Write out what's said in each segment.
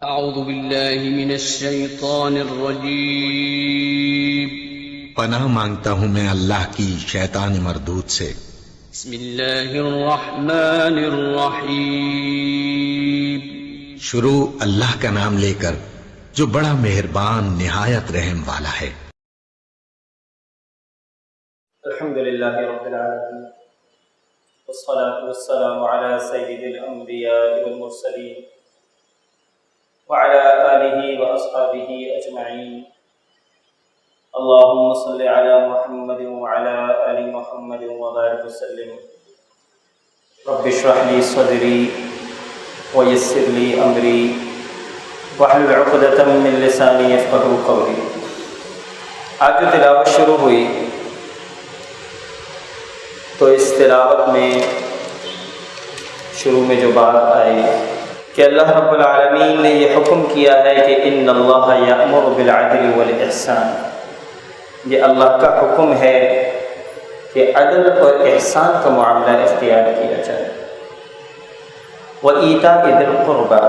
اعوذ باللہ من الشیطان الرجیم پناہ مانگتا ہوں میں اللہ کی شیطان مردود سے۔ بسم اللہ الرحمن الرحیم شروع اللہ کا نام لے کر جو بڑا مہربان نہایت رحم والا ہے۔ الحمدللہ رب العالمین والصلاة والسلام على سید الانبیاء والمرسلین وعلى آلہ واصحابہ اجمعین۔ اللہم صل علی محمد وعلى آل محمد وبارک وسلم۔ رب اشرح لی صدری ویسر لی امری واحلل عقدۃ من لسانی یفقہوا قولی۔ آج جو تلاوت شروع ہوئی تو اس تلاوت میں شروع میں جو بات آئی کہ اللہ رب العالمین نے یہ حکم کیا ہے کہ ان اللہ یأمر بالعدل والاحسان، یہ اللہ کا حکم ہے کہ عدل اور احسان کا معاملہ اختیار کیا جائے، وَإِيتَاءِ ذِي الْقُرْبَى،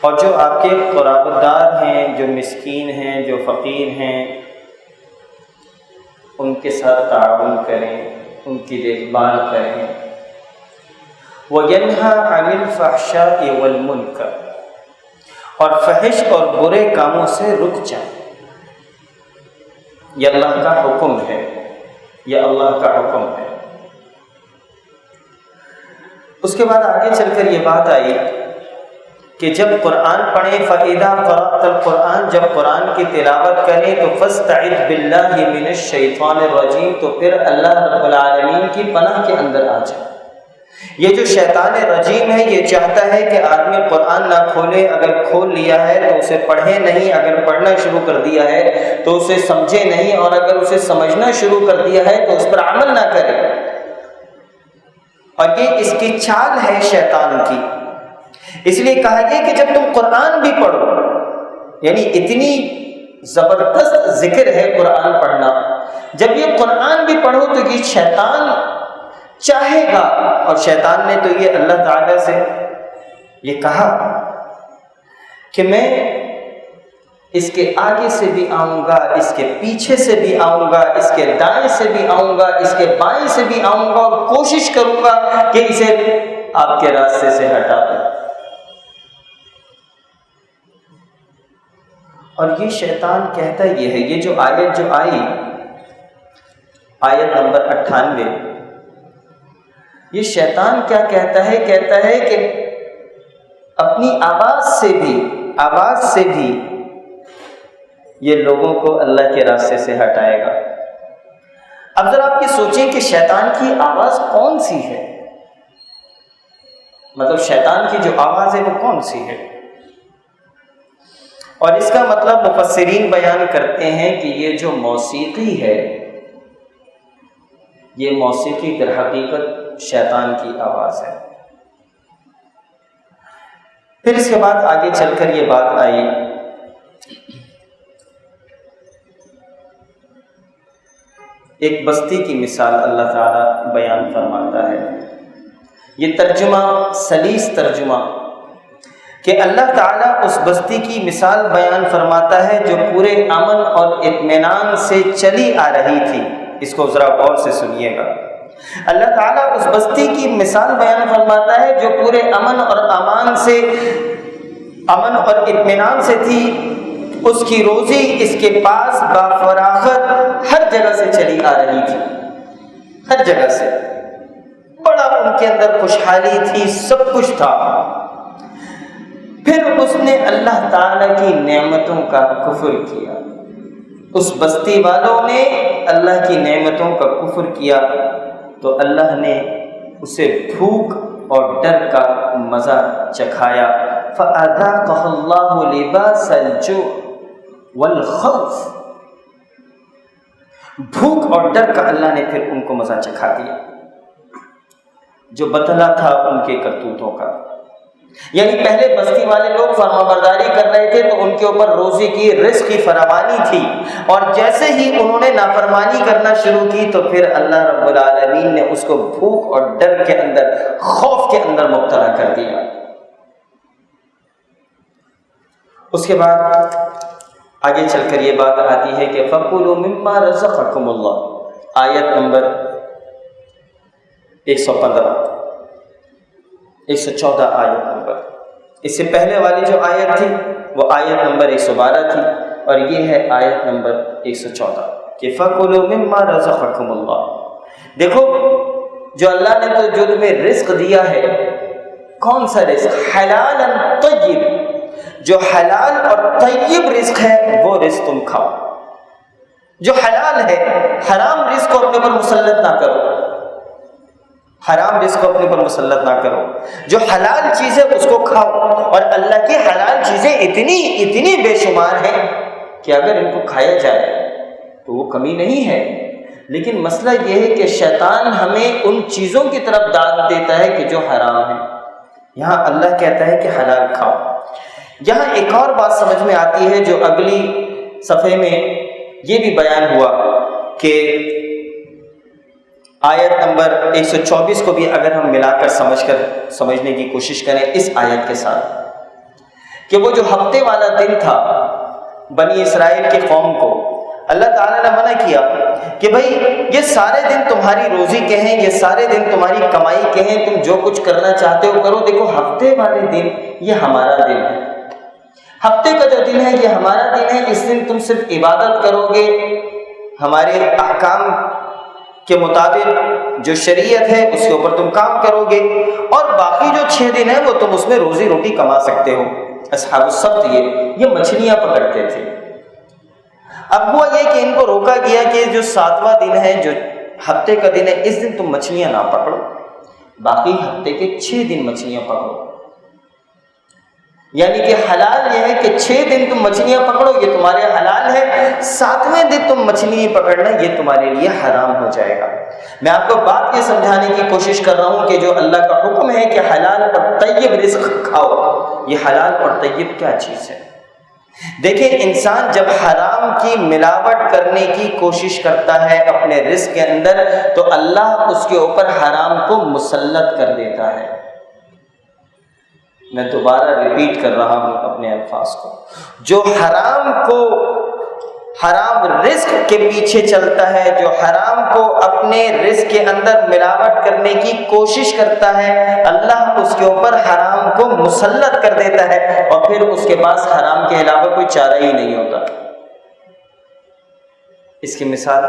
اور جو آپ کے قرابت دار ہیں، جو مسکین ہیں، جو فقیر ہیں، ان کے ساتھ تعاون کریں، ان کی دیکھ بھال کریں۔ وَيَنْهَى عَنِ الْفَحْشَاءِ وَالْمُنكَرِ، اور فحش اور برے کاموں سے رک جائیں۔ یہ اللہ کا حکم ہے، یہ اللہ کا حکم ہے۔ اس کے بعد آگے چل کر یہ بات آئی کہ جب قرآن پڑھیں فَإِذَا قَرَأْتَ الْقُرْآنَ، جب قرآن کی تلاوت کریں تو فَاسْتَعِذْ بِاللَّهِ مِنَ الشَّيْطَانِ الرَّجِيمِ، تو پھر اللہ رب العالمین کی پناہ کے اندر آ جائے۔ یہ جو شیطان رجیم ہے یہ چاہتا ہے کہ آدمی قرآن نہ کھولے، اگر کھول لیا ہے تو اسے پڑھے نہیں، اگر پڑھنا شروع کر دیا ہے تو اسے سمجھے نہیں، اور اگر اسے سمجھنا شروع کر دیا ہے تو اس پر عمل نہ کرے۔ اور یہ اس کی چال ہے شیطان کی۔ اس لیے کہا گیا کہ جب تم قرآن بھی پڑھو، یعنی اتنی زبردست ذکر ہے قرآن پڑھنا، جب یہ قرآن بھی پڑھو تو یہ شیطان چاہے گا، اور شیطان نے تو یہ اللہ تعالیٰ سے یہ کہا کہ میں اس کے آگے سے بھی آؤں گا، اس کے پیچھے سے بھی آؤں گا، اس کے دائیں سے بھی آؤں گا، اس کے بائیں سے بھی آؤں گا، اور کوشش کروں گا کہ اسے آپ کے راستے سے ہٹا دوں۔ اور یہ شیطان کہتا یہ ہے، یہ جو آیت جو آئی، آیت نمبر 98، یہ شیطان کیا کہتا ہے؟ کہتا ہے کہ اپنی آواز سے بھی یہ لوگوں کو اللہ کے راستے سے ہٹائے گا۔ اب ذرا آپ یہ سوچیں کہ شیطان کی آواز کون سی ہے؟ مطلب شیطان کی جو آواز ہے وہ کون سی ہے؟ اور اس کا مطلب مفسرین بیان کرتے ہیں کہ یہ جو موسیقی ہے، یہ موسیقی در حقیقت شیطان کی آواز ہے۔ پھر اس کے بعد آگے چل کر یہ بات آئی ایک بستی کی مثال اللہ تعالیٰ بیان فرماتا ہے۔ یہ ترجمہ سلیس ترجمہ کہ اللہ تعالیٰ اس بستی کی مثال بیان فرماتا ہے جو پورے امن اور اطمینان سے چلی آ رہی تھی۔ اس کو ذرا غور سے سنیے گا۔ اللہ تعالیٰ اس بستی کی مثال بیان فرماتا ہے جو پورے امن اور اطمینان سے تھی، اس کی روزی اس کے پاس بافراغت ہر جگہ سے چلی آ رہی تھی، ہر جگہ سے بڑا ان کے اندر خوشحالی تھی، سب کچھ تھا۔ پھر اس نے اللہ تعالیٰ کی نعمتوں کا کفر کیا، اس بستی والوں نے اللہ کی نعمتوں کا کفر کیا تو اللہ نے اسے بھوک اور ڈر کا مزہ چکھایا۔ فَأَذَاقَهُ اللَّهُ لِبَاسَ الْجُوعِ وَالْخَوْفِ، بھوک اور ڈر کا اللہ نے پھر ان کو مزہ چکھا دیا، جو بدلہ تھا ان کے کرتوتوں کا۔ یعنی پہلے بستی والے لوگ فرمانبرداری کر رہے تھے تو ان کے اوپر روزی کی رزق کی فراوانی تھی، اور جیسے ہی انہوں نے نافرمانی کرنا شروع کی تو پھر اللہ رب العالمین نے اس کو بھوک اور ڈر کے اندر، خوف کے اندر مبتلا کر دیا۔ اس کے بعد آگے چل کر یہ بات آتی ہے کہ فَكُلُوا مِمَّا رَزَقَكُمُ اللَّهُ، آیت نمبر 115، 114 آیت نمبر. اس سے پہلے والی جو آیت تھی وہ آیت نمبر 112 تھی، اور یہ ہے آیت نمبر 114 کہ فَكُلُوا مِمَّا رَزَقَكُمُ اللَّهُ. دیکھو جو اللہ نے تو جو تمہیں رزق دیا ہے، کون سا رزق؟ حلالا طیب، جو حلال اور طیب رزق ہے وہ رزق تم کھاؤ. جو حلال ہے، حرام رزق کو اپنے پر مسلط نہ کرو، حرام رزق کو اپنے پر مسلط نہ کرو. جو حلال چیزیں اس کو کھاؤ، اور اللہ کی حلال چیزیں اتنی بے شمار ہیں کہ اگر ان کو کھایا جائے تو وہ کمی نہیں ہے. لیکن مسئلہ یہ ہے کہ شیطان ہمیں ان چیزوں کی طرف دعوت دیتا ہے کہ جو حرام ہے. یہاں اللہ کہتا ہے کہ حلال کھاؤ. یہاں ایک اور بات سمجھ میں آتی ہے جو اگلی صفحے میں یہ بھی بیان ہوا کہ آیت نمبر 124 کو بھی اگر ہم ملا کر سمجھنے کی کوشش کریں اس آیت کے ساتھ، کہ وہ جو ہفتے والا دن تھا بنی اسرائیل کے قوم کو اللہ تعالیٰ نے منع کیا کہ بھائی یہ سارے دن تمہاری روزی کے ہیں، یہ سارے دن تمہاری کمائی کے ہیں، تم جو کچھ کرنا چاہتے ہو کرو. دیکھو ہفتے والے دن یہ ہمارا دن ہے، ہفتے کا جو دن ہے یہ ہمارا دن ہے. اس دن تم صرف عبادت کرو گے، ہمارے احکام کے مطابق جو شریعت ہے اس کے اوپر تم کام کرو گے، اور باقی جو 6 دن ہیں وہ تم اس میں روزی روٹی کما سکتے ہو. اصحاب السبت یہ مچھلیاں پکڑتے تھے. اب ہوا یہ کہ ان کو روکا گیا کہ جو 7واں دن ہے، جو ہفتے کا دن ہے، اس دن تم مچھلیاں نہ پکڑو، باقی ہفتے کے 6 دن مچھلیاں پکڑو. یعنی کہ حلال یہ ہے کہ 6 دن تم مچھلیاں پکڑو، یہ تمہارے حلال ہے. 7ویں دن تم مچھلی پکڑنا یہ تمہارے لیے حرام ہو جائے گا. میں آپ کو بات یہ سمجھانے کی کوشش کر رہا ہوں کہ جو اللہ کا حکم ہے کہ حلال اور طیب رزق کھاؤ، یہ حلال اور طیب کیا چیز ہے؟ دیکھیں انسان جب حرام کی ملاوٹ کرنے کی کوشش کرتا ہے اپنے رزق کے اندر تو اللہ اس کے اوپر حرام کو مسلط کر دیتا ہے. میں دوبارہ ریپیٹ کر رہا ہوں اپنے الفاظ کو، جو حرام رزق کے پیچھے چلتا ہے، جو حرام کو اپنے رزق کے اندر ملاوٹ کرنے کی کوشش کرتا ہے، اللہ اس کے اوپر حرام کو مسلط کر دیتا ہے، اور پھر اس کے پاس حرام کے علاوہ کوئی چارہ ہی نہیں ہوتا. اس کی مثال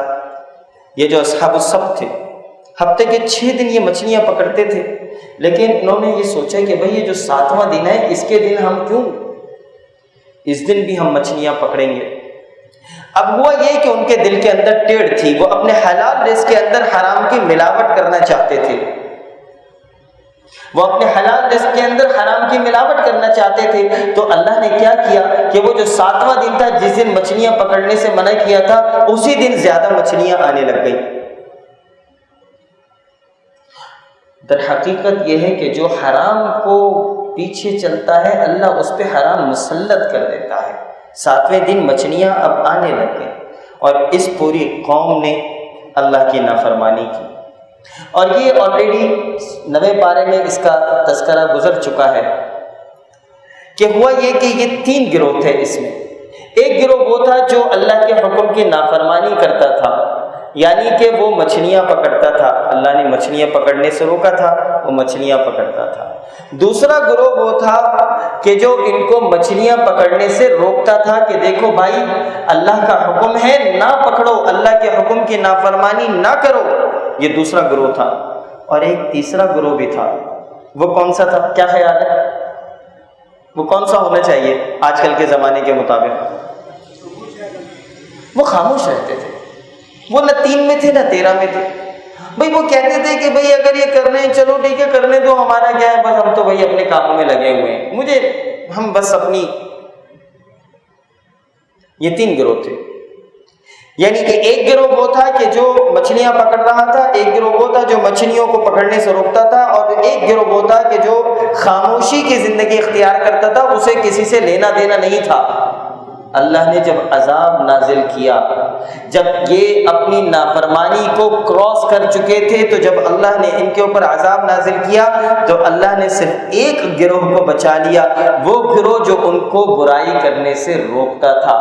یہ جو اصحاب السبت تھے، ہفتے کے 6 دن یہ مچھلیاں پکڑتے تھے، لیکن انہوں نے یہ سوچا کہ بھئی یہ جو 7واں دن ہے اس کے دن ہم کیوں اس دن بھی ہم مچھلیاں پکڑیں گے. اب ہوا یہ کہ ان کے دل کے اندر ٹیڑھ تھی، وہ اپنے حلال رزق کے اندر حرام کی ملاوٹ کرنا چاہتے تھے، وہ اپنے حلال رزق کے اندر حرام کی ملاوٹ کرنا چاہتے تھے. تو اللہ نے کیا کیا کہ وہ جو 7واں دن تھا جس دن مچھلیاں پکڑنے سے منع کیا تھا، اسی دن زیادہ مچھلیاں آنے لگ گئی. در حقیقت یہ ہے کہ جو حرام کو پیچھے چلتا ہے اللہ اس پہ حرام مسلط کر دیتا ہے. 7ویں دن مچھلیاں اب آنے لگ گئیں، اور اس پوری قوم نے اللہ کی نافرمانی کی. اور یہ آلریڈی 9 پارے میں اس کا تذکرہ گزر چکا ہے کہ ہوا یہ کہ یہ 3 گروہ تھے. اس میں ایک گروہ وہ تھا جو اللہ کے حکم کی نافرمانی کرتا تھا، یعنی کہ وہ مچھلیاں پکڑتا تھا، اللہ نے مچھلیاں پکڑنے سے روکا تھا، وہ مچھلیاں پکڑتا تھا. دوسرا گروہ وہ تھا کہ جو ان کو مچھلیاں پکڑنے سے روکتا تھا کہ دیکھو بھائی اللہ کا حکم ہے نہ پکڑو، اللہ کے حکم کی نافرمانی نہ کرو. یہ دوسرا گروہ تھا. اور ایک تیسرا گروہ بھی تھا. وہ کون سا تھا؟ کیا خیال ہے وہ کون سا ہونا چاہیے آج کل کے زمانے کے مطابق؟ وہ خاموش رہتے تھے. وہ نہ 3 میں تھے نہ 13 میں تھے. بھائی وہ کہتے تھے کہ بھئی اگر یہ کر رہے ہیں چلو ٹھیک ہے کرنے دو، ہمارا کیا ہے، بس ہم تو بھئی اپنے کاموں میں لگے ہوئے ہیں، ہم بس اپنی. یہ 3 گروہ تھے. یعنی کہ ایک گروہ وہ تھا کہ جو مچھلیاں پکڑ رہا تھا، ایک گروہ وہ تھا جو مچھلیوں کو پکڑنے سے روکتا تھا، اور ایک گروہ وہ تھا کہ جو خاموشی کی زندگی اختیار کرتا تھا، اسے کسی سے لینا دینا نہیں تھا. اللہ نے جب عذاب نازل کیا، جب یہ اپنی نافرمانی کو کراس کر چکے تھے، تو جب اللہ نے ان کے اوپر عذاب نازل کیا تو اللہ نے صرف ایک گروہ کو بچا لیا، وہ گروہ جو ان کو برائی کرنے سے روکتا تھا۔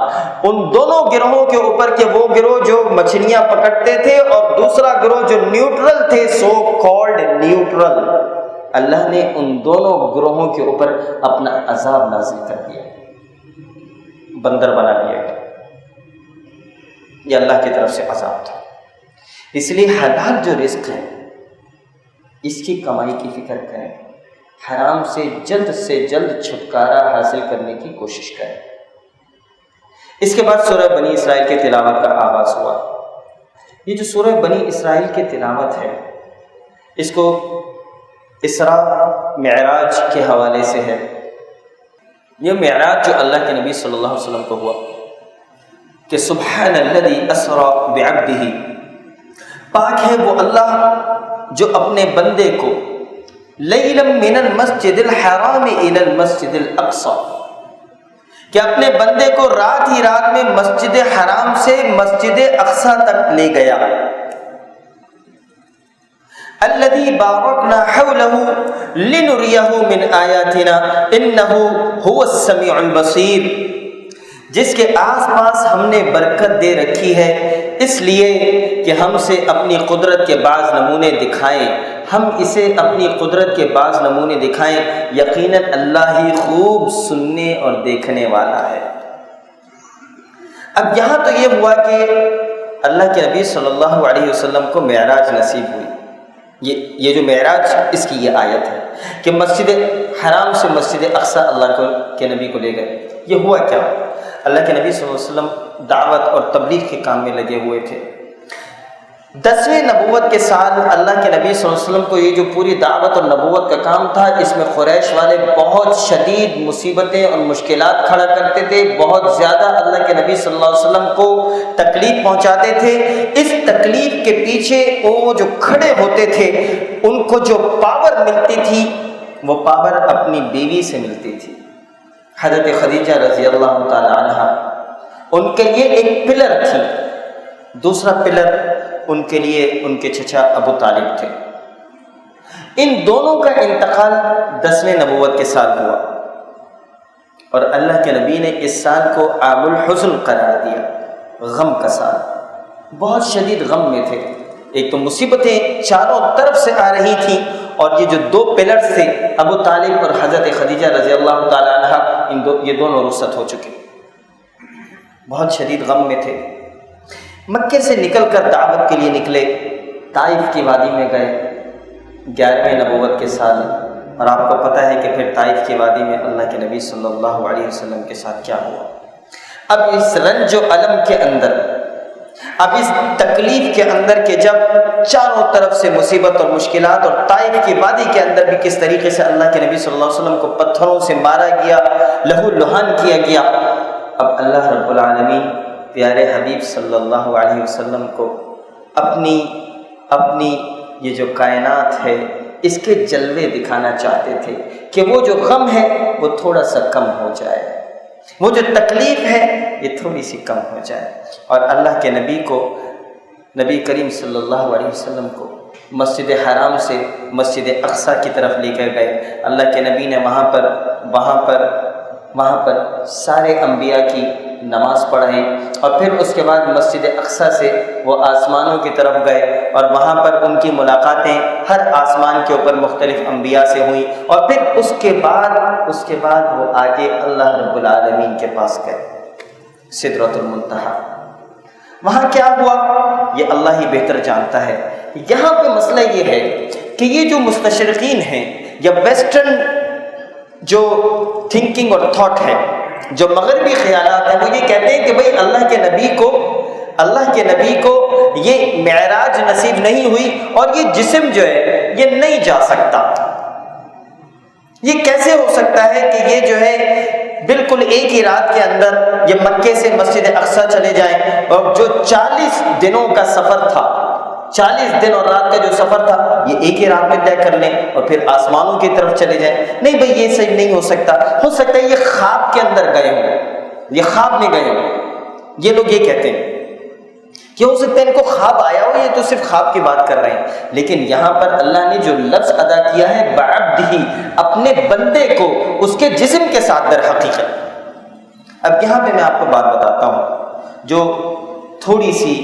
ان دونوں گروہوں کے اوپر کہ وہ گروہ جو مچھلیاں پکڑتے تھے اور دوسرا گروہ جو نیوٹرل تھے، سو کالڈ نیوٹرل، اللہ نے ان دونوں گروہوں کے اوپر اپنا عذاب نازل کر دیا، بندر بنا دیا گیا۔ یہ اللہ کی طرف سے عذاب تھا۔ اس لیے حلال جو رزق ہے اس کی کمائی کی فکر کریں، حرام سے جلد چھٹکارا حاصل کرنے کی کوشش کریں۔ اس کے بعد سورہ بنی اسرائیل کے تلاوت کا آغاز ہوا۔ یہ جو سورہ بنی اسرائیل کی تلاوت ہے اس کو اسراء معراج کے حوالے سے ہے۔ یہ معراج جو اللہ کے نبی صلی اللہ علیہ وسلم کو ہوا کہ سبحان الذی اسری بعبدہ، پاک ہے وہ اللہ جو اپنے بندے کو لیلا من المسجد الحرام الی المسجد الاقصی، کہ اپنے بندے کو رات ہی رات میں مسجد حرام سے مسجد اقصی تک لے گیا۔ الذي باركنا حوله لنريه من آياتنا إنه هو السميع البصير، جس کے آس پاس ہم نے برکت دے رکھی ہے اس لیے کہ ہم سے اپنی قدرت کے بعض نمونے دکھائیں، ہم اسے اپنی قدرت کے بعض نمونے دکھائیں، یقیناً اللہ ہی خوب سننے اور دیکھنے والا ہے۔ اب یہاں تو یہ ہوا کہ اللہ کے نبی صلی اللہ علیہ وسلم کو معراج نصیب ہوئی۔ یہ جو معراج اس کی یہ آیت ہے کہ مسجد حرام سے مسجد اقصی اللہ کے نبی کو لے گئے۔ یہ ہوا کیا؟ اللہ کے نبی صلی اللہ علیہ وسلم دعوت اور تبلیغ کے کام میں لگے ہوئے تھے۔ 10ویں نبوت کے سال اللہ کے نبی صلی اللہ علیہ وسلم کو یہ جو پوری دعوت اور نبوت کا کام تھا، اس میں قریش والے بہت شدید مصیبتیں اور مشکلات کھڑا کرتے تھے، بہت زیادہ اللہ کے نبی صلی اللہ علیہ وسلم کو تکلیف پہنچاتے تھے۔ اس تکلیف کے پیچھے وہ جو کھڑے ہوتے تھے ان کو جو پاور ملتی تھی وہ پاور اپنی بیوی سے ملتی تھی، حضرت خدیجہ رضی اللہ تعالی عنہا ان کے لیے ایک پلر تھی، دوسرا پلر ان کے لیے ان کے چچا ابو طالب تھے۔ ان دونوں کا انتقال 10ویں نبوت کے سال ہوا اور اللہ کے نبی نے اس سال کو عام الحزن قرار دیا، غم کا سال۔ بہت شدید غم میں تھے، ایک تو مصیبتیں چاروں طرف سے آ رہی تھیں اور یہ جو دو پلرز تھے ابو طالب اور حضرت خدیجہ رضی اللہ تعالی عنہ، یہ دونوں رخصت ہو چکے، بہت شدید غم میں تھے۔ مکے سے نکل کر دعوت کے لیے نکلے، طائف کی وادی میں گئے 11ویں نبوت کے سال، اور آپ کو پتہ ہے کہ پھر طائف کی وادی میں اللہ کے نبی صلی اللہ علیہ وسلم کے ساتھ کیا ہوا۔ اب اس رنج و الم کے اندر، اب اس تکلیف کے اندر کہ جب چاروں طرف سے مصیبت اور مشکلات، اور طائف کی وادی کے اندر بھی کس طریقے سے اللہ کے نبی صلی اللہ علیہ وسلم کو پتھروں سے مارا گیا، لہو لہان کیا گیا، اب اللہ رب العالمین پیارے حبیب صلی اللہ علیہ وسلم کو اپنی یہ جو کائنات ہے اس کے جلوے دکھانا چاہتے تھے کہ وہ جو غم ہے وہ تھوڑا سا کم ہو جائے، وہ جو تکلیف ہے یہ تھوڑی سی کم ہو جائے۔ اور اللہ کے نبی کو، نبی کریم صلی اللہ علیہ وسلم کو مسجد حرام سے مسجد اقصی کی طرف لے کر گئے۔ اللہ کے نبی نے وہاں پر سارے انبیاء کی نماز پڑھیں، اور پھر اس کے بعد مسجد اقصی سے وہ آسمانوں کی طرف گئے، اور وہاں پر ان کی ملاقاتیں ہر آسمان کے اوپر مختلف انبیاء سے ہوئیں، اور پھر اس کے بعد وہ آگے اللہ رب العالمین کے پاس گئے، سدرۃ المنتہا۔ وہاں کیا ہوا یہ اللہ ہی بہتر جانتا ہے۔ یہاں پہ مسئلہ یہ ہے کہ یہ جو مستشرقین ہیں یا ویسٹرن جو تھنکنگ اور تھاٹ ہے، جو مغربی خیالات ہیں، وہ یہ کہتے ہیں کہ بھئی اللہ کے نبی کو یہ معراج نصیب نہیں ہوئی، اور یہ جسم جو ہے یہ نہیں جا سکتا۔ یہ کیسے ہو سکتا ہے کہ یہ جو ہے بالکل ایک ہی رات کے اندر یہ مکے سے مسجد اقصی چلے جائیں، اور جو 40 دنوں کا سفر تھا، 40 دن اور رات کا جو سفر تھا یہ ایک ہی رات میں طے کر لیں اور پھر آسمانوں کی طرف چلے جائیں؟ نہیں بھئی، یہ صحیح نہیں ہو سکتا ہے یہ خواب کے اندر گئے ہوں، یہ خواب میں گئے ہو. یہ لوگ یہ کہتے ہیں کہ ہو سکتا ہے ان کو خواب آیا ہو، یہ تو صرف خواب کی بات کر رہے ہیں. لیکن یہاں پر اللہ نے جو لفظ ادا کیا ہے بعبدہ، اپنے بندے کو اس کے جسم کے ساتھ در حقیقت. اب یہاں پہ میں آپ کو بات بتاتا ہوں جو تھوڑی سی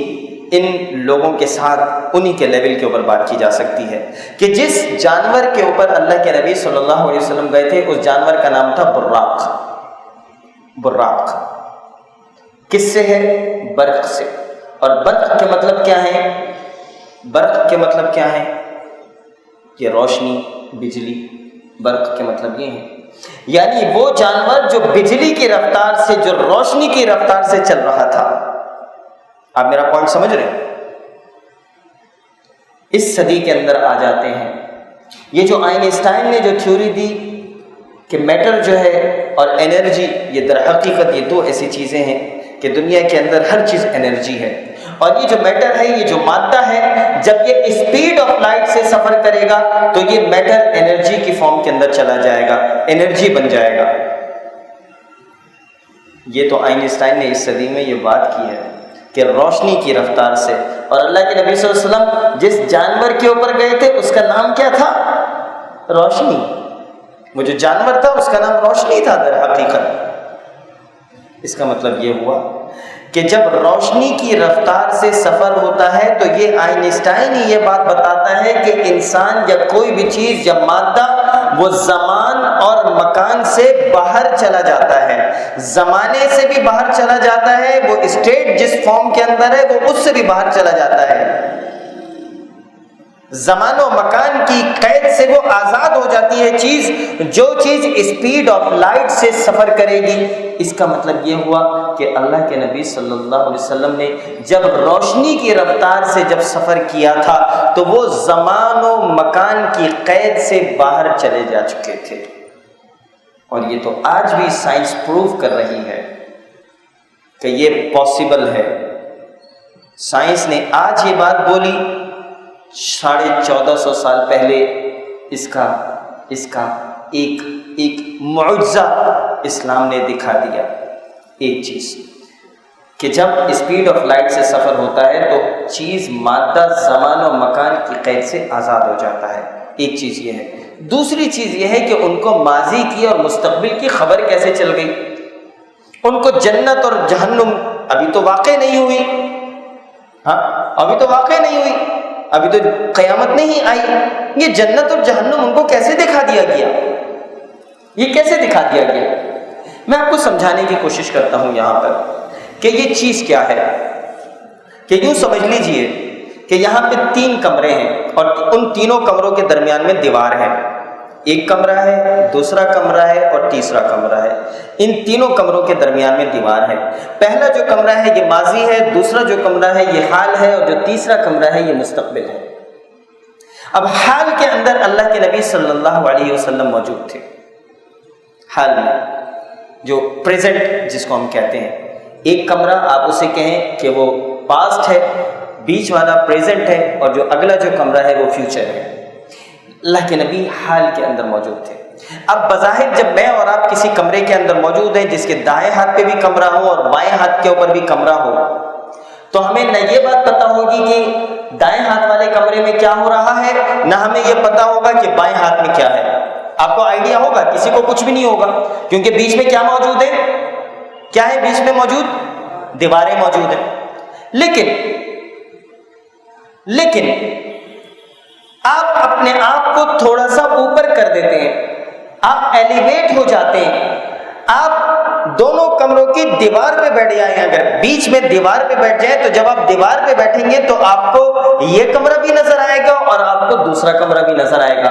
ان لوگوں کے ساتھ انہی کے لیول کے اوپر بات کی جا سکتی ہے کہ جس جانور کے اوپر اللہ کے نبی صلی اللہ علیہ وسلم گئے تھے اس جانور کا نام تھا براق. براق کس سے ہے؟ برق سے. اور برق کے مطلب کیا ہے؟ برق کے مطلب کیا ہے؟ یہ روشنی، بجلی. برق کے مطلب یہ ہے یعنی وہ جانور جو بجلی کی رفتار سے، جو روشنی کی رفتار سے چل رہا تھا. آپ میرا پوائنٹ سمجھ رہے ہیں؟ اس صدی کے اندر آ جاتے ہیں. یہ جو آئنسٹائن نے جو تھیوری دی کہ میٹر جو ہے اور انرجی، یہ در حقیقت یہ دو ایسی چیزیں ہیں کہ دنیا کے اندر ہر چیز انرجی ہے. اور یہ جو میٹر ہے، یہ جو مادہ ہے، جب یہ اسپیڈ آف لائٹ سے سفر کرے گا تو یہ میٹر انرجی کی فارم کے اندر چلا جائے گا، انرجی بن جائے گا. یہ تو آئنسٹائن نے اس صدی میں یہ بات کی ہے کہ روشنی کی رفتار سے. اور اللہ کے نبی صلی اللہ علیہ وسلم جس جانور کے اوپر گئے تھے اس کا نام کیا تھا؟ روشنی. وہ جو جانور تھا اس کا نام روشنی تھا در حقیقت. اس کا مطلب یہ ہوا کہ جب روشنی کی رفتار سے سفر ہوتا ہے تو یہ آئنسٹائن ہی یہ بات بتاتا ہے کہ انسان یا کوئی بھی چیز یا مادہ وہ زمان اور مکان سے باہر چلا جاتا ہے، زمانے سے بھی باہر چلا جاتا ہے. وہ اسٹیٹ جس فارم کے اندر ہے وہ اس سے بھی باہر چلا جاتا ہے. زمان و مکان کی قید سے وہ آزاد ہو جاتی ہے چیز. جو چیز اسپیڈ آف لائٹ سے سفر کرے گی، اس کا مطلب یہ ہوا کہ اللہ کے نبی صلی اللہ علیہ وسلم نے جب روشنی کی رفتار سے جب سفر کیا تھا تو وہ زمان و مکان کی قید سے باہر چلے جا چکے تھے. اور یہ تو آج بھی سائنس پروف کر رہی ہے کہ یہ پاسبل ہے. سائنس نے آج یہ بات بولی، 1450 سال پہلے اس کا ایک معجزہ اسلام نے دکھا دیا. ایک چیز کہ جب اسپیڈ آف لائٹ سے سفر ہوتا ہے تو چیز، مادہ زمان و مکان کی قید سے آزاد ہو جاتا ہے. ایک چیز یہ ہے. دوسری چیز یہ ہے کہ ان کو ماضی کی اور مستقبل کی خبر کیسے چل گئی. ان کو جنت اور جہنم ابھی تو واقع نہیں ہوئی. ہاں ابھی تو واقع نہیں ہوئی، ابھی تو قیامت نہیں آئی. یہ جنت اور جہنم ان کو کیسے دکھا دیا گیا؟ یہ کیسے دکھا دیا گیا؟ میں آپ کو سمجھانے کی کوشش کرتا ہوں یہاں پر کہ یہ چیز کیا ہے. کہ یوں سمجھ لیجئے کہ یہاں پہ 3 کمرے ہیں اور ان تینوں کمروں کے درمیان میں دیوار ہے. ایک کمرہ ہے، دوسرا کمرہ ہے اور تیسرا کمرہ ہے. ان تینوں کمروں کے درمیان میں دیوار ہے. پہلا جو کمرہ ہے یہ ماضی ہے، دوسرا جو کمرہ ہے یہ حال ہے، اور جو تیسرا کمرہ ہے یہ مستقبل ہے. اب حال کے اندر اللہ کے نبی صلی اللہ علیہ وسلم موجود تھے. حال میں جو پریزنٹ جس کو ہم کہتے ہیں، ایک کمرہ آپ اسے کہیں کہ وہ پاسٹ ہے، بیچ والا پریزنٹ ہے، اور جو اگلا جو کمرہ ہے وہ فیوچر ہے. اللہ کے نبی حال کے اندر موجود تھے. اب بظاہر جب میں اور آپ کسی کمرے کے اندر موجود ہیں جس کے دائیں ہاتھ پہ بھی کمرہ ہو اور بائیں ہاتھ کے اوپر بھی کمرہ ہو، تو ہمیں نہ یہ بات پتہ ہوگی کہ دائیں ہاتھ والے کمرے میں کیا ہو رہا ہے، نہ ہمیں یہ پتہ ہوگا کہ بائیں ہاتھ میں کیا ہے. آپ کو آئیڈیا ہوگا؟ کسی کو کچھ بھی نہیں ہوگا، کیونکہ بیچ میں کیا موجود ہے؟ کیا ہے بیچ میں موجود؟ دیواریں موجود ہیں. لیکن آپ اپنے آپ کو تھوڑا سا اوپر کر دیتے ہیں، آپ ایلیویٹ ہو جاتے ہیں. آپ دونوں کمروں کی دیوار پہ بیٹھ جائیں. اگر بیچ میں دیوار پہ بیٹھ جائیں تو جب آپ دیوار پہ بیٹھیں گے تو آپ کو یہ کمرہ بھی نظر آئے گا اور آپ کو دوسرا کمرہ بھی نظر آئے گا.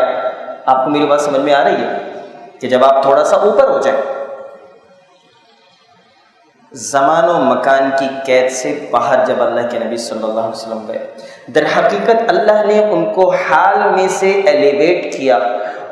آپ کو میری بات سمجھ میں آ رہی ہے کہ جب آپ تھوڑا سا اوپر ہو جائیں، زمان و مکان کی قید سے باہر جب اللہ کے نبی صلی اللہ علیہ وسلم گئے، در حقیقت اللہ نے ان کو حال میں سے ایلیویٹ کیا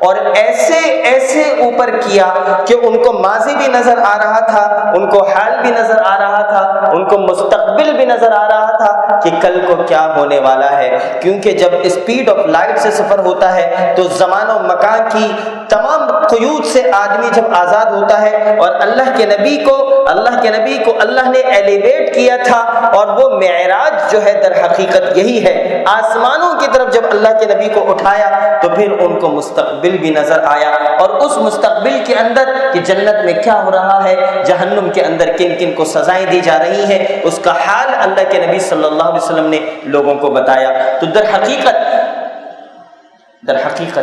اور ایسے اوپر کیا کہ ان کو ماضی بھی نظر آ رہا تھا، ان کو حال بھی نظر آ رہا تھا، ان کو مستقبل بھی نظر آ رہا تھا کہ کل کو کیا ہونے والا ہے. کیونکہ جب اسپیڈ آف لائٹ سے سفر ہوتا ہے تو زمان و مکان کی تمام قیود سے آدمی جب آزاد ہوتا ہے، اور اللہ کے نبی کو اللہ نے ایلیویٹ کیا تھا، اور وہ معراج جو ہے در حقیقت یہی ہے، آسمانوں کی طرف جب اللہ کے نبی کو اٹھایا تو پھر ان کو مستقبل بھی نظر آیا، اور اس مستقبل کے اندر کہ جنت میں کیا ہو رہا ہے، جہنم کے اندر کن کن کو سزائیں دی جا رہی ہیں، اس کا حال اللہ کے نبی صلی اللہ علیہ وسلم نے لوگوں کو بتایا۔ تو در حقیقت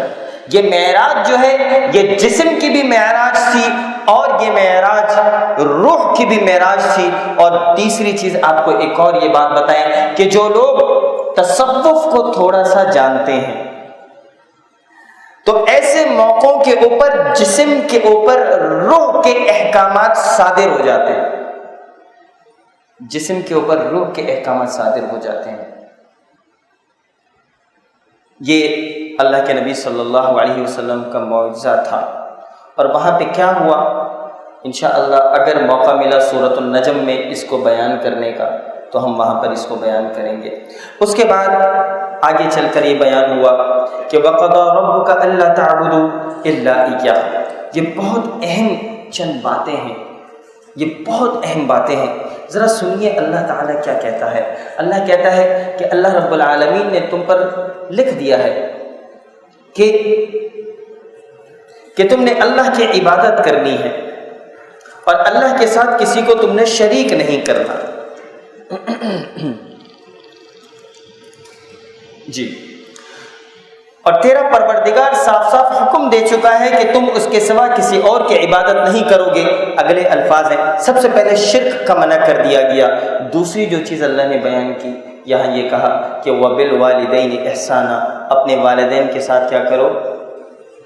یہ معراج جو ہے یہ جسم کی بھی معراج تھی، اور یہ معراج روح کی بھی معراج تھی۔ اور تیسری چیز آپ کو ایک اور یہ بات بتائیں کہ جو لوگ تصوف کو تھوڑا سا جانتے ہیں تو ایسے موقعوں کے اوپر جسم کے اوپر روح کے احکامات صادر ہو جاتے ہیں، جسم کے اوپر روح کے احکامات صادر ہو جاتے ہیں۔ یہ اللہ کے نبی صلی اللہ علیہ وسلم کا معجزہ تھا۔ اور وہاں پہ کیا ہوا، انشاءاللہ اگر موقع ملا سورۃ النجم میں اس کو بیان کرنے کا تو ہم وہاں پر اس کو بیان کریں گے۔ اس کے بعد آگے چل کر یہ بیان ہوا کہ وَقَضَىٰ رَبُّكَ أَلَّا تَعْبُدُوا إِلَّا إِيَّاهُ۔ یہ بہت اہم چند باتیں ہیں، یہ بہت اہم باتیں ہیں۔ ذرا سنیے اللہ تعالیٰ کیا کہتا ہے۔ اللہ کہتا ہے کہ اللہ رب العالمین نے تم پر لکھ دیا ہے کہ تم نے اللہ کی عبادت کرنی ہے، اور اللہ کے ساتھ کسی کو تم نے شریک نہیں کرنا۔ جی، اور تیرا پروردگار صاف صاف حکم دے چکا ہے کہ تم اس کے سوا کسی اور کی عبادت نہیں کرو گے۔ اگلے الفاظ ہیں، سب سے پہلے شرک کا منع کر دیا گیا۔ دوسری جو چیز اللہ نے بیان کی، یہاں یہ کہا کہ وَبِالْوَالِدَيْنِ إِحْسَانًا، اپنے والدین کے ساتھ کیا کرو،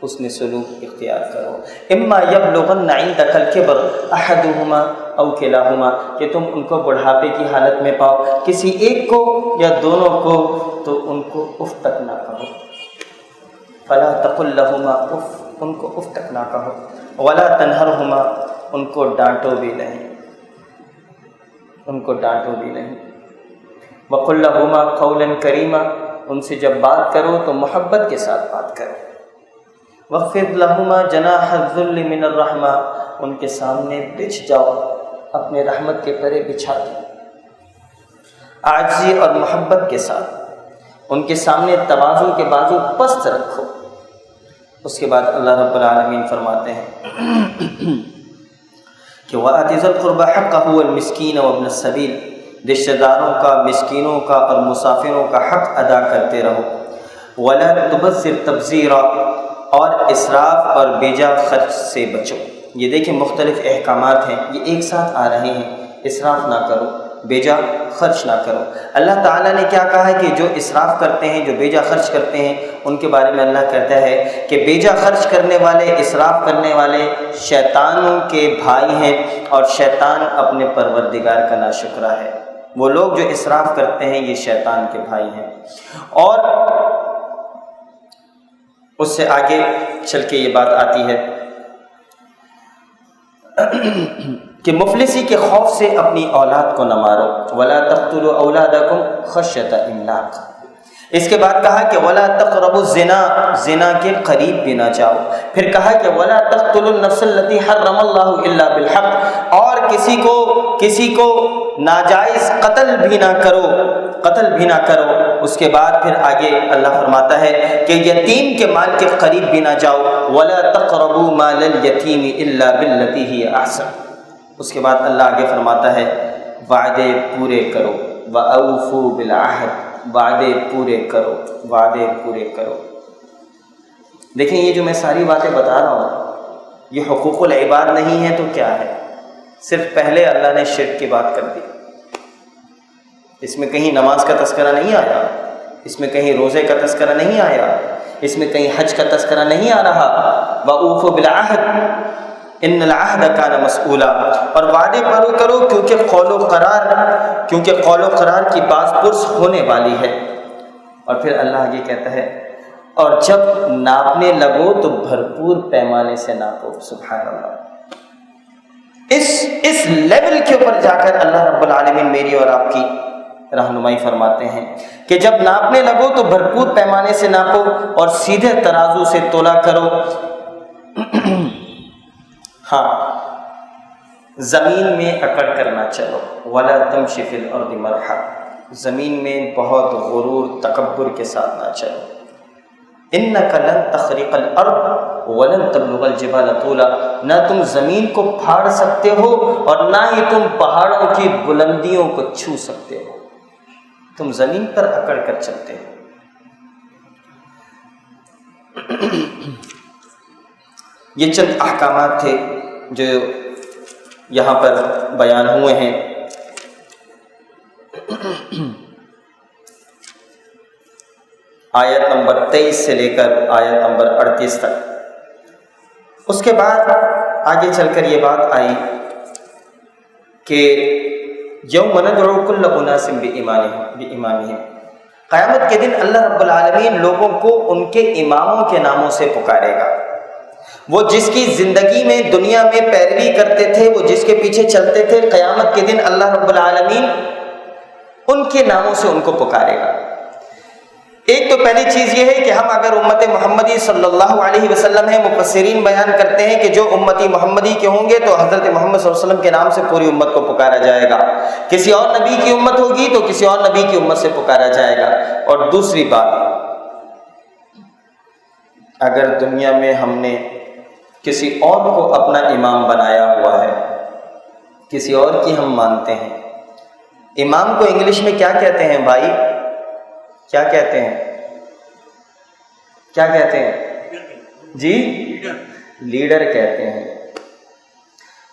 اس نے سلوک اختیار کرو۔ اما یبلغن عندک الکبر احدہما او کلاہما، کہ تم ان کو بڑھاپے کی حالت میں پاؤ، کسی ایک کو یا دونوں کو، تو ان کو اف تک نہ کہو۔ فلا تقل لہما اف، ان کو اف تک نہ کہو۔ ولا تنہرہما، ان کو ڈانٹو بھی نہیں، ان کو ڈانٹو بھی نہیں۔ وقل لہما قولا کریما، ان سے جب بات کرو تو محبت کے ساتھ بات کرو۔ وَخْفِضْ لَهُمَا جَنَاحَ الذُّلِّ مِنَ الرَّحْمَةِ، ان کے سامنے بچھ جاؤ، اپنے رحمت کے پرے بچھا دو، عاجزی اور محبت کے ساتھ ان کے سامنے تواضع کے بازو پست رکھو۔ اس کے بعد اللہ رب العالمین فرماتے ہیں کہ وَآتِ ذِي الْقُرْبَى حَقَّهُ وَالْمِسْكِينَ وَابْنَ السَّبِيلِ، رشتہ داروں کا، مسکینوں کا اور مسافروں کا حق ادا کرتے رہو۔ وَلَا تُبَذِّرْ تَبْذِيرًا، اور اسراف اور بیجا خرچ سے بچو۔ یہ دیکھیں مختلف احکامات ہیں، یہ ایک ساتھ آ رہے ہیں۔ اسراف نہ کرو، بیجا خرچ نہ کرو۔ اللہ تعالیٰ نے کیا کہا ہے کہ جو اسراف کرتے ہیں، جو بیجا خرچ کرتے ہیں، ان کے بارے میں اللہ کہتا ہے کہ بیجا خرچ کرنے والے، اسراف کرنے والے شیطانوں کے بھائی ہیں، اور شیطان اپنے پروردگار کا ناشکرا ہے۔ وہ لوگ جو اسراف کرتے ہیں یہ شیطان کے بھائی ہیں۔ اور اس سے آگے چل کے یہ بات آتی ہے کہ مفلسی کے خوف سے اپنی اولاد کو نہ مارو۔ وَلَا تَقْتُلُوا أَوْلَادَكُمْ خَشْيَةَ إِمْلَاقٍ۔ اس کے بعد کہا کہ وَلَا تَقْرَبُوا الزِّنَا، زنا کے قریب بھی نہ جاؤ۔ پھر کہا کہ وَلَا تَقْتُلُوا النَّفْسَ الَّتِي حَرَّمَ اللَّهُ إِلَّا بِالْحَقِّ، اور کسی کو ناجائز قتل بھی نہ کرو۔ اس کے بعد پھر آگے اللہ فرماتا ہے کہ یتیم کے مال کے قریب بھی نہ جاؤ۔ وَلَا تَقْرَبُوا مَالَ الْيَتِيمِ إِلَّا بِالَّتِي هِيَ أَحْسَنُ۔ اس کے بعد اللہ آگے فرماتا ہے وعدے پورے کرو، وَأَوْفُوا بِالْعَهْدِ، وعدے پورے کرو۔ دیکھیں یہ جو میں ساری باتیں بتا رہا ہوں یہ حقوق العباد نہیں ہے تو کیا ہے؟ صرف پہلے اللہ نے شرک کی بات کر دی، اس میں کہیں نماز کا تذکرہ نہیں آیا، اس میں کہیں روزے کا تذکرہ نہیں آیا، اس میں کہیں حج کا تذکرہ نہیں آ رہا۔ وَأَوْفُوا بِالْعَهْدِ إِنَّ الْعَهْدَ كَانَ مَسْئُولًا، اور وعدے پورے کرو کیونکہ قول و قرار کی باز پرس ہونے والی ہے۔ اور پھر اللہ آگے کہتا ہے اور جب ناپنے لگو تو بھرپور پیمانے سے ناپو۔ سبحان اللہ، اس لیول کے اوپر جا کر اللہ رب العالمین میری اور آپ کی رہنمائی فرماتے ہیں کہ جب ناپنے لگو تو بھرپور پیمانے سے ناپو اور سیدھے ترازو سے تولا کرو۔ ہاں زمین میں اکڑ کر نہ چلو، ولا تمشی فی الارض مرحا، زمین میں بہت غرور تکبر کے ساتھ نہ چلو، انک لن تخرق الارض ولن تبلغ الجبال طولا، نہ تم زمین کو پھاڑ سکتے ہو اور نہ ہی تم پہاڑوں کی بلندیوں کو چھو سکتے ہو، تم زمین پر اکڑ کر چلتے ہو۔ یہ چند احکامات تھے جو یہاں پر بیان ہوئے ہیں۔ آیت نمبر 23 سے لے کر آیت نمبر 38 تک۔ اس کے بعد آگے چل کر یہ بات آئی کہ یوم ندعو کل اناس بامامہم، قیامت کے دن اللہ رب العالمین لوگوں کو ان کے اماموں کے ناموں سے پکارے گا۔ وہ جس کی زندگی میں دنیا میں پیروی کرتے تھے، وہ جس کے پیچھے چلتے تھے، قیامت کے دن اللہ رب العالمین ان کے ناموں سے ان کو پکارے گا۔ ایک تو پہلی چیز یہ ہے کہ ہم اگر امت محمدی صلی اللہ علیہ وسلم ہیں، مفسرین بیان کرتے ہیں کہ جو امتی محمدی کے ہوں گے تو حضرت محمد صلی اللہ علیہ وسلم کے نام سے پوری امت کو پکارا جائے گا، کسی اور نبی کی امت ہوگی تو کسی اور نبی کی امت سے پکارا جائے گا۔ اور دوسری بات، اگر دنیا میں ہم نے کسی اور کو اپنا امام بنایا ہوا ہے، کسی اور کی ہم مانتے ہیں، امام کو انگلش میں کیا کہتے ہیں بھائی؟ کیا کہتے ہیں؟ کیا کہتے ہیں جی؟ لیڈر کہتے ہیں۔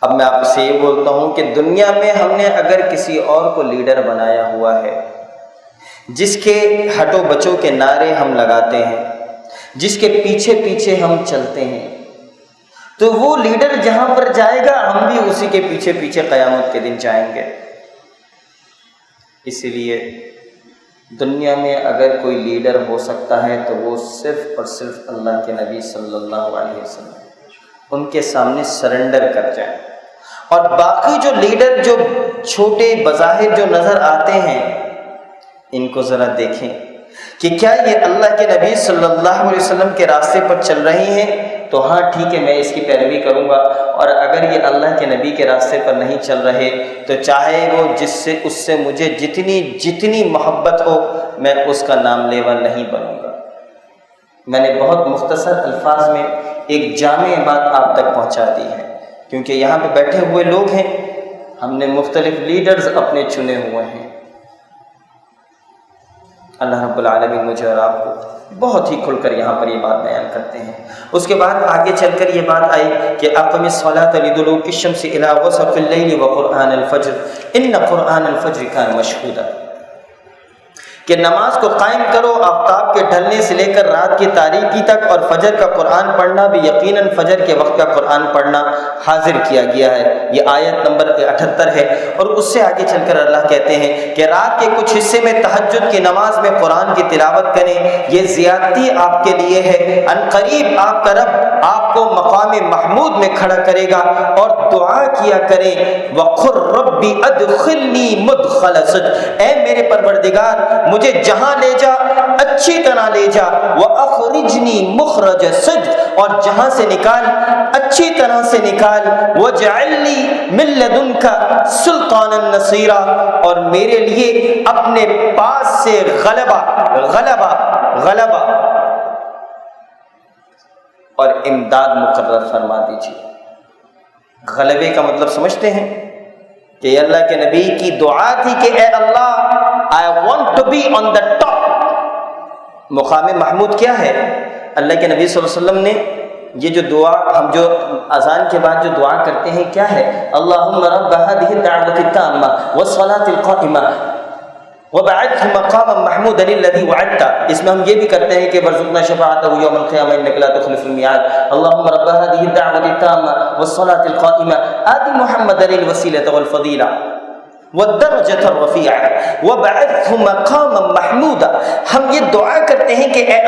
اب میں آپ سے یہ بولتا ہوں کہ دنیا میں ہم نے اگر کسی اور کو لیڈر بنایا ہوا ہے، جس کے ہٹو بچوں کے نعرے ہم لگاتے ہیں، جس کے پیچھے پیچھے ہم چلتے ہیں، تو وہ لیڈر جہاں پر جائے گا ہم بھی اسی کے پیچھے پیچھے قیامت کے دن جائیں گے۔ اسی لیے دنیا میں اگر کوئی لیڈر ہو سکتا ہے تو وہ صرف اور صرف اللہ کے نبی صلی اللہ علیہ وسلم، ان کے سامنے سرنڈر کر جائیں۔ اور باقی جو لیڈر جو چھوٹے بظاہر جو نظر آتے ہیں، ان کو ذرا دیکھیں کہ کیا یہ اللہ کے نبی صلی اللہ علیہ وسلم کے راستے پر چل رہی ہیں، تو ہاں ٹھیک ہے میں اس کی پیروی کروں گا، اور اگر یہ اللہ کے نبی کے راستے پر نہیں چل رہے تو چاہے وہ اس سے مجھے جتنی محبت ہو میں اس کا نام لیوا نہیں بنوں گا۔ میں نے بہت مختصر الفاظ میں ایک جامع بات آپ تک پہنچا دی ہے، کیونکہ یہاں پہ بیٹھے ہوئے لوگ ہیں، ہم نے مختلف لیڈرز اپنے چنے ہوئے ہیں۔ اللہ رب العالمین مجھے اور آپ کو بہت ہی کھل کر یہاں پر یہ بات بیان کرتے ہیں۔ اس کے بعد آگے چل کر یہ بات آئی کہ اقم الصلاۃ لدلوک الشمس الی غسق اللیل وقرآن الفجر ان قرآن الفجر کان مشہودا، کہ نماز کو قائم کرو آفتاب کے ڈھلنے سے لے کر رات کی تاریکی تک، اور فجر کا قرآن پڑھنا بھی یقیناً فجر کے وقت کا قرآن پڑھنا حاضر کیا گیا ہے۔ یہ آیت نمبر 78 ہے۔ اور اس سے آگے چل کر اللہ کہتے ہیں کہ رات کے کچھ حصے میں تہجد کی نماز میں قرآن کی تلاوت کریں، یہ زیادتی آپ کے لیے ہے، ان قریب آپ کا رب آپ کو مقام محمود میں کھڑا کرے گا، اور دعا کیا کریں وقر ربی ادخلنی مدخل صدق، اے میرے پروردگار مجھے جہاں لے جا اچھی طرح لے جا، وَأَخْرِجْنِي مُخْرَجَ صِدْقٍ، اور جہاں سے نکال اچھی طرح سے نکال، وَاجْعَلْ لِي مِن لَّدُنْكَ سُلْطَانًا نَصِيرًا، اور میرے لیے اپنے پاس سے غلبہ اور امداد مقرر فرما دیجیے۔ غلبے کا مطلب سمجھتے ہیں کہ اللہ کے نبی کی دعا تھی کہ اے اللہ I want to be on the top۔ مقام محمود کیا ہے؟ اللہ کے نبی صلی اللہ علیہ وسلم نے یہ جو دعا ہم جو اذان کے بعد جو دعا کرتے ہیں کیا ہے؟ اللہم رب هذه الدعوة التامة والصلاة القائمة وبعثه مقاما محمودا الذي وعدته، اس میں ہم یہ بھی کرتے ہیں کہ وارزقنا شفاعته يوم القيامة انك لا تخلف الميعاد، اللهم رب هذه الدعوة التامة والصلاة القائمة آت محمدا الوسيلة والفضيلة۔ والدرجة الرفيعة وبعثه مقاما محمودا. ہم یہ دعا کرتے ہیں کہ اے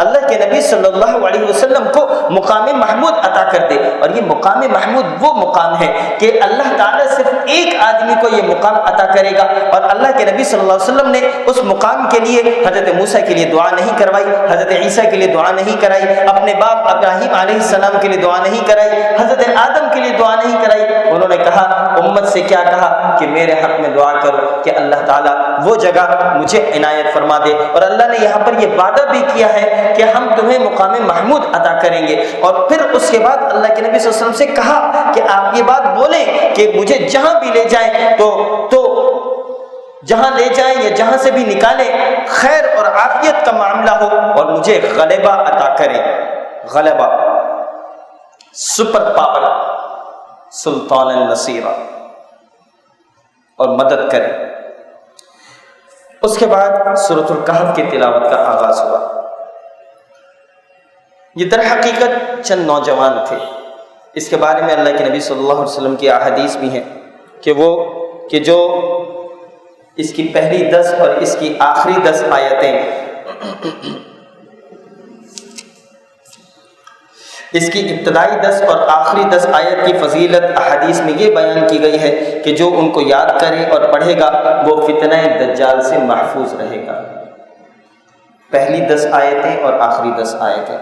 اللہ کے نبی صلی اللہ علیہ وسلم کو مقام محمود عطا کر دے. اور یہ مقام محمود وہ مقام ہے کہ اللہ تعالیٰ صرف ایک آدمی کو یہ مقام عطا کرے گا. اور اللہ کے نبی صلی اللہ علیہ وسلم نے اس مقام کے لیے حضرت موسیٰ کے لیے دعا نہیں کروائی, حضرت عیسیٰ کے لیے دعا نہیں کرائی, اپنے باپ ابراہیم علیہ السلام کے لیے دعا نہیں کرائی, حضرت آدم کے لیے دعا نہیں کرائی. انہوں نے کہا, امت سے کیا کہا کہ میرے حق میں دعا کرو کہ اللہ تعالیٰ وہ جگہ مجھے عنایت فرما دے. اور اللہ نے یہاں پر یہ وعدہ بھی کیا ہے کہ ہم تمہیں مقام محمود عطا کریں گے. اور پھر اس کے بعد اللہ کے نبی صلی اللہ علیہ وسلم سے کہا کہ آپ یہ بات بولیں کہ مجھے جہاں بھی لے جائیں تو جہاں لے جائیں یا جہاں سے بھی نکالیں خیر اور عافیت کا معاملہ ہو اور مجھے غلبہ عطا کریں. غلبہ, سپر پاور, سلطان النصیرہ, اور مدد کریں. اس کے بعد سورۃ الکہف کی تلاوت کا آغاز ہوا. یہ در حقیقت چند نوجوان تھے. اس کے بارے میں اللہ کے نبی صلی اللہ علیہ وسلم کی احادیث بھی ہیں کہ جو اس کی پہلی 10 اور اس کی آخری 10 آیتیں, اس کی ابتدائی 10 اور آخری 10 آیت کی فضیلت احادیث میں یہ بیان کی گئی ہے کہ جو ان کو یاد کرے اور پڑھے گا وہ فتنہ دجال سے محفوظ رہے گا. پہلی 10 آیتیں اور آخری 10 آیتیں.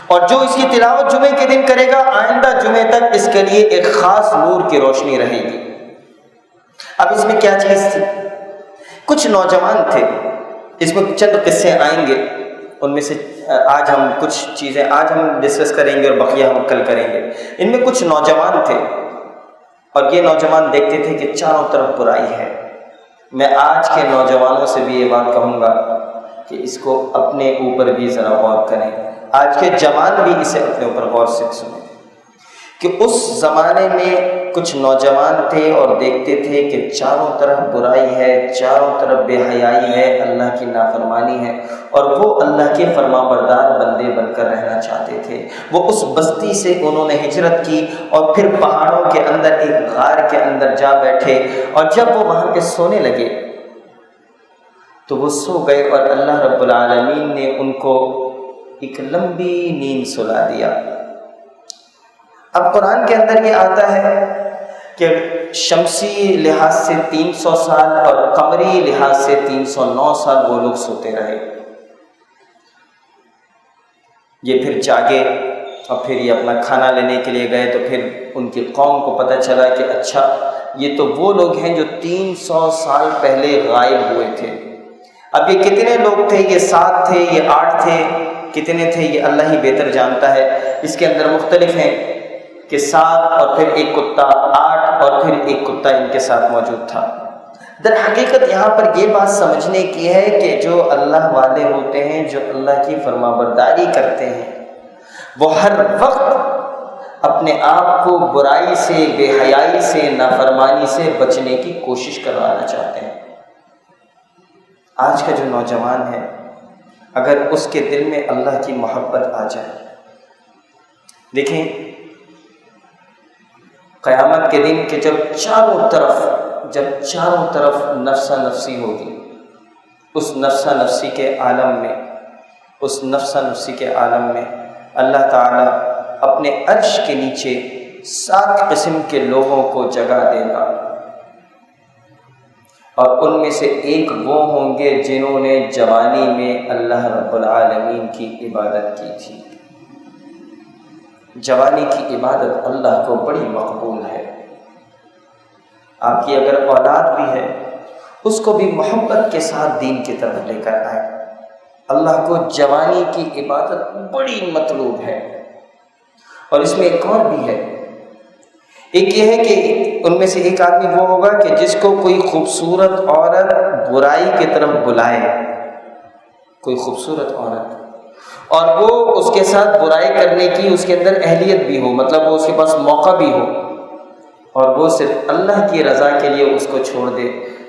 اور جو اس کی تلاوت جمعے کے دن کرے گا آئندہ جمعے تک اس کے لیے ایک خاص نور کی روشنی رہے گی. اب اس میں کیا چیز تھی؟ کچھ نوجوان تھے. اس میں چند قصے آئیں گے, ان میں سے آج ہم کچھ چیزیں آج ہم ڈسکس کریں گے اور بقیہ ہم کل کریں گے. ان میں کچھ نوجوان تھے اور یہ نوجوان دیکھتے تھے کہ چاروں طرف برائی ہے. میں آج کے نوجوانوں سے بھی یہ بات کہوں گا کہ اس کو اپنے اوپر بھی ذرا غور کریں. آج کے جوان بھی اسے اپنے اوپر غور سے سنیں کہ اس زمانے میں کچھ نوجوان تھے اور دیکھتے تھے کہ چاروں طرف برائی ہے, چاروں طرف بے حیائی ہے, اللہ کی نافرمانی ہے, اور وہ اللہ کے فرما بردار بندے بن کر رہنا چاہتے تھے. وہ اس بستی سے انہوں نے ہجرت کی اور پھر پہاڑوں کے اندر ایک غار کے اندر جا بیٹھے, اور جب وہ وہاں پہ سونے لگے تو وہ سو گئے اور اللہ رب العالمین نے ان کو ایک لمبی نیند سلا دیا. اب قرآن کے اندر یہ آتا ہے کہ شمسی لحاظ سے 300 سال اور قمری لحاظ سے 309 سال وہ لوگ سوتے رہے. یہ پھر جاگے اور پھر یہ اپنا کھانا لینے کے لیے گئے تو پھر ان کی قوم کو پتہ چلا کہ اچھا یہ تو وہ لوگ ہیں جو 300 سال پہلے غائب ہوئے تھے. اب یہ کتنے لوگ تھے؟ یہ 7 تھے, یہ 8 تھے, کتنے تھے یہ اللہ ہی بہتر جانتا ہے. اس کے اندر مختلف ہیں کہ 7 اور پھر ایک کتا, 8 اور پھر ایک کتا ان کے ساتھ موجود تھا. در حقیقت یہاں پر یہ بات سمجھنے کی ہے کہ جو اللہ والے ہوتے ہیں, جو اللہ کی فرما برداری کرتے ہیں, وہ ہر وقت اپنے آپ کو برائی سے, بے حیائی سے, نافرمانی سے بچنے کی کوشش کروانا چاہتے ہیں. آج کا جو نوجوان ہے, اگر اس کے دل میں اللہ کی محبت آ جائے, دیکھیں قیامت کے دن کہ جب چاروں طرف نفسا نفسی ہوگی, اس نفسا نفسی کے عالم میں اللہ تعالیٰ اپنے عرش کے نیچے 7 قسم کے لوگوں کو جگہ دے گا, اور ان میں سے ایک وہ ہوں گے جنہوں نے جوانی میں اللہ رب العالمین کی عبادت کی تھی. جوانی کی عبادت اللہ کو بڑی مقبول ہے. آپ کی اگر اولاد بھی ہے اس کو بھی محبت کے ساتھ دین کی طرف لے کر آئے. اللہ کو جوانی کی عبادت بڑی مطلوب ہے. اور اس میں ایک اور بھی ہے, ایک یہ ہے کہ ان میں سے ایک آدمی وہ ہوگا کہ جس کو کوئی خوبصورت عورت برائی کی طرف بلائے, کوئی خوبصورت عورت, اور وہ اس کے ساتھ برائی کرنے کی اس کے اندر اہلیت بھی ہو, مطلب وہ اس کے پاس موقع بھی ہو, اور وہ صرف اللہ کی رضا کے لیے اس کو چھوڑ دے,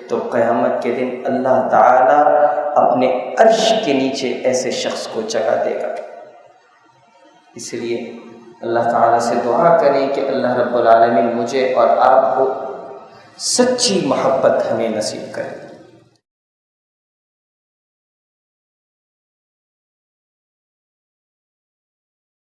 تو قیامت کے دن اللہ تعالیٰ اپنے عرش کے نیچے ایسے شخص کو جگہ دے گا. اس لیے اللہ تعالیٰ سے دعا کریں کہ اللہ رب العالمین مجھے اور آپ کو سچی محبت ہمیں نصیب کرے.